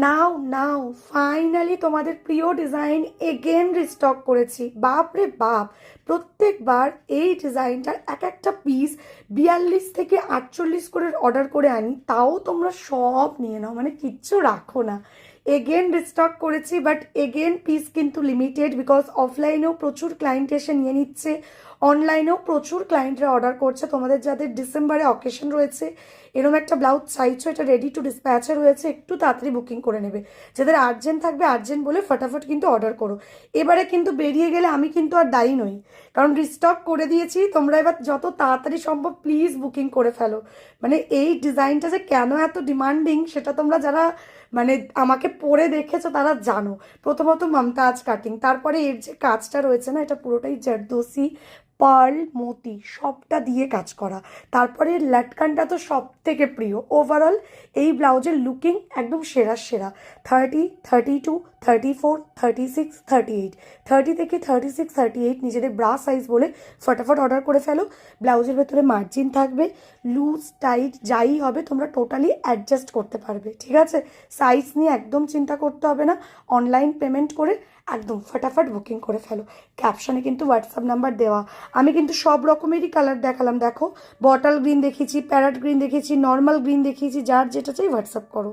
নাও নাও finally তোমাদের প্রিয় design again restock করেছি। বাপ রে বাপ, প্রত্যেকবার এই ডিজাইনটার এক একটা পিস 42 থেকে 48 করে অর্ডার করে আনি, তাও তোমরা সব নিয়ে নাও, মানে কিচ্ছু রাখো না। এগেন রিস্টক করেছি, বাট এগেন পিস কিন্তু লিমিটেড, বিকজ অফলাইনেও প্রচুর ক্লায়েন্ট এসে নিয়ে নিচ্ছে, অনলাইনেও প্রচুর ক্লায়েন্টরা অর্ডার করছে। তোমাদের যাদের ডিসেম্বরে অকেশন রয়েছে, এরকম একটা ব্লাউজ চাইছো, এটা রেডি টু ডিসপ্যাচে রয়েছে, একটু তাড়াতাড়ি বুকিং করে নেবে। যাদের আর্জেন্ট থাকবে আর্জেন্ট বলে ফটাফট কিন্তু অর্ডার করো। এবারে কিন্তু বেরিয়ে গেলে আমি কিন্তু আর দায়ী নই, কারণ রিস্টক করে দিয়েছি। তোমরা এবার যত তাড়াতাড়ি সম্ভব প্লিজ বুকিং করে ফেলো। মানে এই ডিজাইনটা যে কেন এত ডিমান্ডিং সেটা তোমরা যারা মানে আমাকে পরে দেখেছো তারা জানো। প্রথমত মমতাজ কাটিং, তারপরে এর যে কাজটা রয়েছে না, এটা পুরোটাই জারদোসি পার্ল মোতি সবটা দিয়ে কাজ করা। তারপরে লাটকানটা তো সব থেকে প্রিয়। ওভারঅল এই ব্লাউজের লুকিং একদম সেরা সেরা। 30, 32, 34, 36, 38, 30 থেকে 36, 38 নিজেদের ব্রা সাইজ বলে ফটাফট অর্ডার করে ফেলো। ব্লাউজের ভেতরে মার্জিন থাকবে, লুজ টাইট যাই হবে তোমরা টোটালি অ্যাডজাস্ট করতে পারবে, ঠিক আছে? সাইজ নিয়ে একদম চিন্তা করতে হবে না। অনলাইন পেমেন্ট করে একদম ফটাফট বুকিং করে ফেলো। ক্যাপশনে কিন্তু হোয়াটসঅ্যাপ নাম্বার দেওয়া। আমি কিন্তু সব রকমেরই কালার দেখালাম, দেখো বটল গ্রিন দেখিয়েছি, প্যারট গ্রিন দেখিয়েছি, নর্মাল গ্রিন দেখিয়েছি, যার যেটা চাই হোয়াটসঅ্যাপ করো।